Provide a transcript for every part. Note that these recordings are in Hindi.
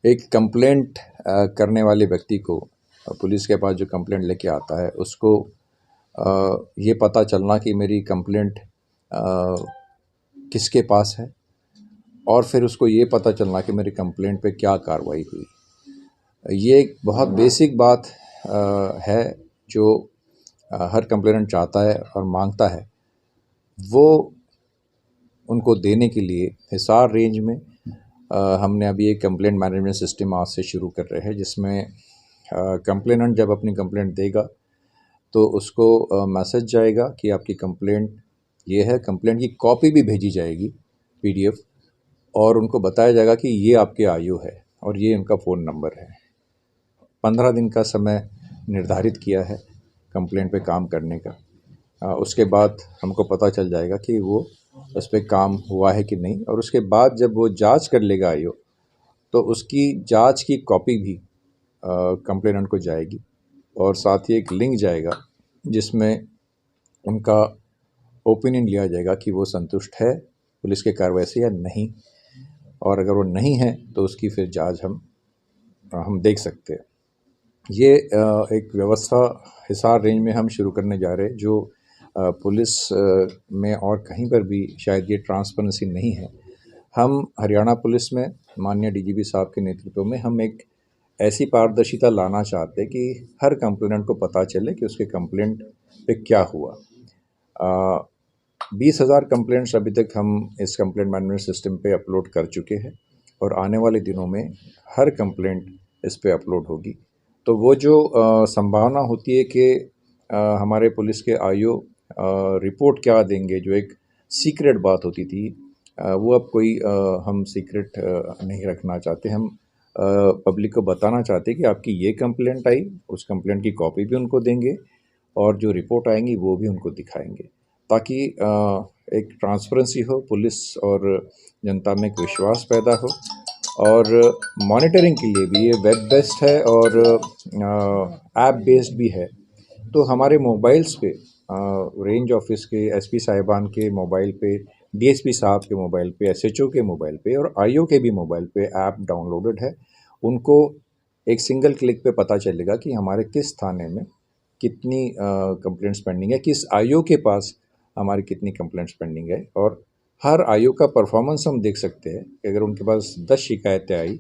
एक कंप्लेंट करने वाले व्यक्ति को पुलिस के पास जो कंप्लेंट लेके आता है उसको ये पता चलना कि मेरी कंप्लेंट किसके पास है, और फिर उसको ये पता चलना कि मेरी कंप्लेंट पे क्या कार्रवाई हुई। ये एक बहुत बेसिक बात है जो हर कंप्लेनेंट चाहता है और मांगता है। वो उनको देने के लिए हिसार रेंज में हमने अभी एक कंप्लेंट मैनेजमेंट सिस्टम आज से शुरू कर रहे हैं, जिसमें कंप्लेनेंट जब अपनी कंप्लेंट देगा तो उसको मैसेज जाएगा कि आपकी कंप्लेंट ये है। कंप्लेंट की कॉपी भी भेजी जाएगी पीडीएफ, और उनको बताया जाएगा कि ये आपके आयु है और ये उनका फ़ोन नंबर है। 15 दिन का समय निर्धारित किया है कंप्लेंट पे काम करने का। उसके बाद हमको पता चल जाएगा कि वो उस पर काम हुआ है कि नहीं, और उसके बाद जब वो जांच कर लेगा आयु, तो उसकी जांच की कॉपी भी कंप्लेनेंट को जाएगी, और साथ ही एक लिंक जाएगा जिसमें उनका ओपिनियन लिया जाएगा कि वो संतुष्ट है पुलिस के कार्रवाई से या नहीं, और अगर वो नहीं है तो उसकी फिर जांच हम देख सकते हैं। ये एक व्यवस्था हिसार रेंज में हम शुरू करने जा रहे हैं, जो पुलिस में और कहीं पर भी शायद ये ट्रांसपेरेंसी नहीं है। हम हरियाणा पुलिस में माननीय डीजीपी साहब के नेतृत्व में हम एक ऐसी पारदर्शिता लाना चाहते हैं कि हर कंप्लेनेंट को पता चले कि उसके कंप्लेंट पे क्या हुआ। 20,000 कंप्लेंट्स अभी तक हम इस कंप्लेंट मैनेजमेंट सिस्टम पे अपलोड कर चुके हैं, और आने वाले दिनों में हर कंप्लेंट इस पे अपलोड होगी। तो वो जो संभावना होती है कि हमारे पुलिस के आईओ रिपोर्ट क्या देंगे, जो एक सीक्रेट बात होती थी, वो अब कोई हम सीक्रेट नहीं रखना चाहते। हम पब्लिक को बताना चाहते हैं कि आपकी ये कंप्लेंट आई, उस कंप्लेंट की कॉपी भी उनको देंगे, और जो रिपोर्ट आएंगी वो भी उनको दिखाएंगे, ताकि एक ट्रांसपेरेंसी हो, पुलिस और जनता में एक विश्वास पैदा हो। और मॉनिटरिंग के लिए भी ये वेब बेस्ड है और ऐप बेस्ड भी है। तो हमारे मोबाइल्स पे रेंज ऑफिस के एसपी साहिबान के मोबाइल पे, डीएसपी साहब के मोबाइल पे, एसएचओ के मोबाइल पे और आईओ के भी मोबाइल पे ऐप डाउनलोडेड है। उनको एक सिंगल क्लिक पे पता चलेगा कि हमारे किस थाने में कितनी कंप्लेंट्स पेंडिंग है, किस आईओ के पास हमारी कितनी कंप्लेंट्स पेंडिंग है, और हर आईओ का परफॉर्मेंस हम देख सकते हैं कि अगर उनके पास 10 शिकायतें आई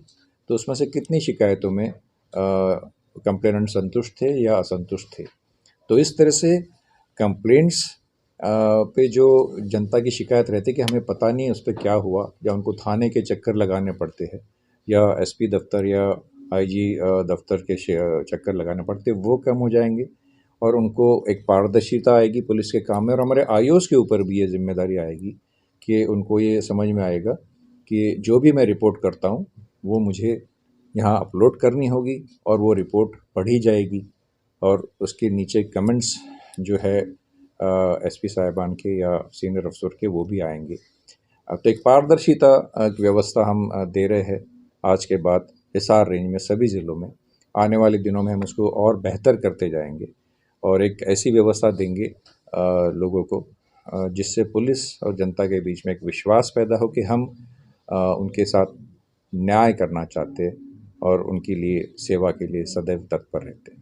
तो उसमें से कितनी शिकायतों में कंप्लेनेंट संतुष्ट थे या असंतुष्ट थे। तो इस तरह से कंप्लेंट्स पे जो जनता की शिकायत रहती है कि हमें पता नहीं है उस पर क्या हुआ, या उनको थाने के चक्कर लगाने पड़ते हैं, या एसपी दफ्तर या आईजी दफ्तर के चक्कर लगाने पड़ते, वो कम हो जाएंगे, और उनको एक पारदर्शिता आएगी पुलिस के काम में। और हमारे आईओस के ऊपर भी ये जिम्मेदारी आएगी कि उनको ये समझ में आएगा कि जो भी मैं रिपोर्ट करता हूँ वो मुझे यहाँ अपलोड करनी होगी, और वो रिपोर्ट पढ़ी जाएगी, और उसके नीचे कमेंट्स जो है एसपी साहिबान के या सीनियर अफसर के वो भी आएंगे। तो एक पारदर्शिता की व्यवस्था हम दे रहे हैं आज के बाद हिसार रेंज में सभी ज़िलों में। आने वाले दिनों में हम उसको और बेहतर करते जाएंगे, और एक ऐसी व्यवस्था देंगे लोगों को जिससे पुलिस और जनता के बीच में एक विश्वास पैदा हो कि हम उनके साथ न्याय करना चाहते हैं और उनके लिए सेवा के लिए सदैव तत्पर रहते हैं।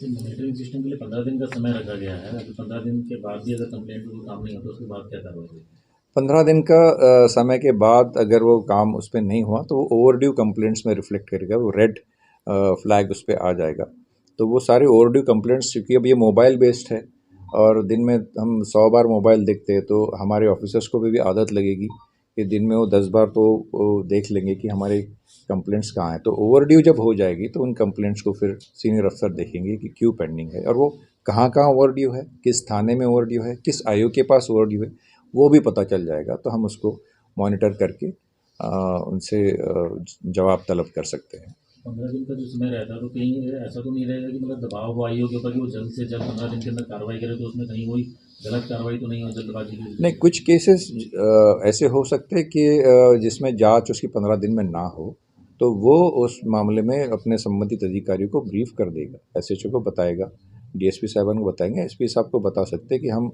मॉनिटरिंग सिस्टम के लिए 15 दिन का समय रखा गया है। अभी 15 दिन के बाद भी अगर कंप्लेंट को काम नहीं होता तो उसके बाद क्या कार्रवाई होगी? 15 दिन का समय के बाद अगर वो काम उस पर नहीं हुआ तो वो ओवरड्यू कंप्लेंट्स में रिफ्लेक्ट करेगा, वो रेड फ्लैग उस पर आ जाएगा। तो वो सारे ओवरड्यू कंप्लेंट्स, क्योंकि अब ये मोबाइल बेस्ड है और दिन में हम 100 बार मोबाइल देखते हैं, तो हमारे ऑफिसर्स को भी आदत लगेगी कि दिन में वो 10 बार तो वो देख लेंगे कि हमारे कंप्लेंट्स कहाँ हैं। तो ओवरड्यू जब हो जाएगी तो उन कंप्लेंट्स को फिर सीनियर अफसर देखेंगे कि क्यों पेंडिंग है, और वो कहाँ कहाँ ओवरड्यू है, किस थाने में ओवरड्यू है, किस आयु के पास ओवरड्यू है, वो भी पता चल जाएगा। तो हम उसको मॉनिटर करके उनसे जवाब तलब कर सकते हैं। 15 दिन का जो समय रहता है तो कहीं ऐसा तो नहीं रहेगा कि मतलब दबाव हो आईओ के ऊपर कि वो जल्द से जल्द 15 दिन के अंदर कार्रवाई करे, तो उसमें कहीं कोई गलत कार्रवाई तो नहीं हो जल्दबाजी की? नहीं, कुछ केसेस ऐसे हो सकते हैं कि जिसमें जांच उसकी 15 दिन में ना हो, तो वो उस मामले में अपने संबंधित अधिकारियों को ब्रीफ कर देगा, एसएचओ को बताएगा, डीएसपी साहबान को बताएंगे, एसपी साहब को बता सकते हैं कि हम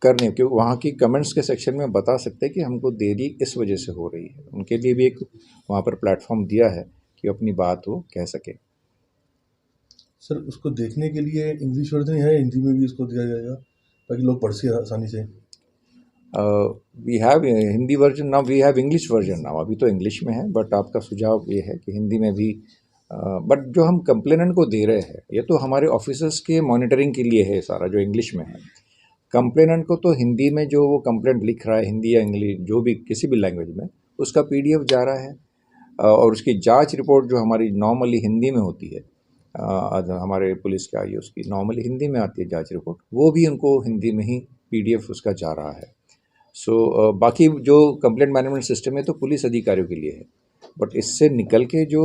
कर नहीं, क्योंकि वहाँ की कमेंट्स के सेक्शन में बता सकते हैं कि हमको देरी इस वजह से हो रही है। उनके लिए भी एक वहाँ पर प्लेटफॉर्म दिया है कि अपनी बात वो कह सके। सर उसको देखने के लिए इंग्लिश वर्जन है, हिंदी में भी इसको दिया जाएगा ताकि लोग पढ़ सकें आसानी से? We have Hindi version now, we have English version now. अभी तो इंग्लिश में है, बट आपका सुझाव ये है कि हिंदी में भी। बट जो हम कंप्लेनेंट को दे रहे हैं ये तो हमारे ऑफिसर्स के मॉनिटरिंग के लिए है सारा, जो इंग्लिश में है। कंप्लेनेंट को तो हिंदी में जो वो कंप्लेंट लिख रहा है, हिंदी या इंग्लिश जो भी किसी भी लैंग्वेज में, उसका पीडीएफ जा रहा है। और उसकी जांच रिपोर्ट जो हमारी नॉर्मली हिंदी में होती है, हमारे पुलिस के आई उसकी नॉर्मली हिंदी में आती है जांच रिपोर्ट, वो भी उनको हिंदी में ही पीडीएफ उसका जा रहा है। सो बाकी जो कंप्लेंट मैनेजमेंट सिस्टम है तो पुलिस अधिकारियों के लिए है, बट इससे निकल के जो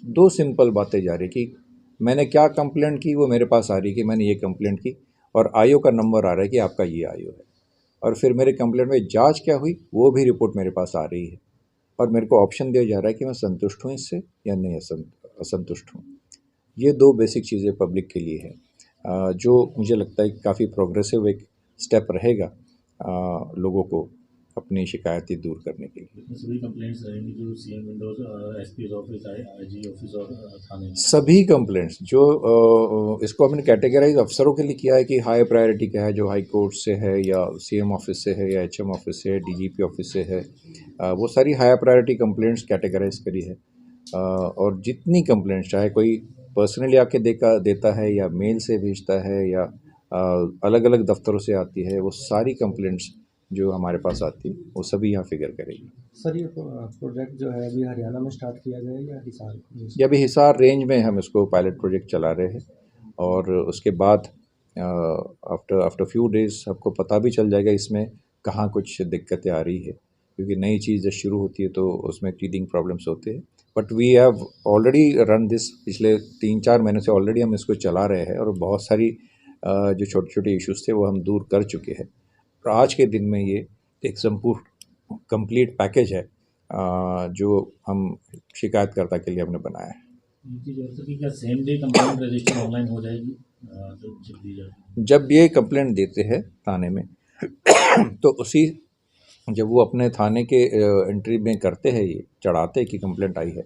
दो सिंपल बातें जा रही कि मैंने क्या कंप्लेंट की वो मेरे पास आ रही कि मैंने ये कंप्लेंट की, और आईओ का नंबर आ रहा है कि आपका ये आईओ है, और फिर मेरे कंप्लेंट में जांच क्या हुई वो भी रिपोर्ट मेरे पास आ रही है, और मेरे को ऑप्शन दिया जा रहा है कि मैं संतुष्ट हूँ इससे या नहीं असंतुष्ट हूँ। ये दो बेसिक चीज़ें पब्लिक के लिए है, जो मुझे लगता है काफ़ी प्रोग्रेसिव एक स्टेप रहेगा लोगों को अपनी शिकायतें दूर करने के लिए। सभी कंप्लेंट्स रहेंगी जो CM Windows, SP office, IG office और थाने में? सभी कंप्लेंट्स जो इसको हमने कैटेगराइज अफसरों के लिए किया है कि हाई प्रायोरिटी का है, जो हाई कोर्ट से है या सीएम ऑफिस से है या एचएम ऑफिस से है, डीजीपी ऑफिस से है, वो सारी हाई प्रायोरिटी कंप्लेंट्स कैटेगराइज करी है। और जितनी कंप्लेंट्स चाहे कोई पर्सनली आके देता है या मेल से भेजता है या अलग अलग दफ्तरों से आती है, वो सारी कंप्लेंट्स जो हमारे पास आती है वो सभी यहाँ फिगर करेगी। सर ये प्रोजेक्ट जो है अभी हरियाणा में स्टार्ट किया गया है या हिसार? ये अभी हिसार रेंज में हम इसको पायलट प्रोजेक्ट चला रहे हैं, और उसके बाद आफ्टर फ्यू डेज आपको पता भी चल जाएगा इसमें कहाँ कुछ दिक्कतें आ रही है, क्योंकि नई चीज़ जब शुरू होती है तो उसमें टीदिंग प्रॉब्लम्स होते हैं। But we have already run this, पिछले 3-4 महीने से ऑलरेडी हम इसको चला रहे हैं, और बहुत सारी जो छोटे छोटे इश्यूज़ थे वो हम दूर कर चुके हैं। और आज के दिन में ये एक संपूर्ण कंप्लीट पैकेज है जो हम शिकायतकर्ता के लिए हमने बनाया है। क्या same day complaint register online हो जाएगी जब ये कंप्लेंट देते हैं थाने में तो उसी जब वो अपने थाने के एंट्री में करते हैं, ये चढ़ाते हैं कि कंप्लेंट आई है,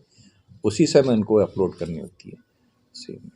उसी समय उनको अपलोड करनी होती है सेम।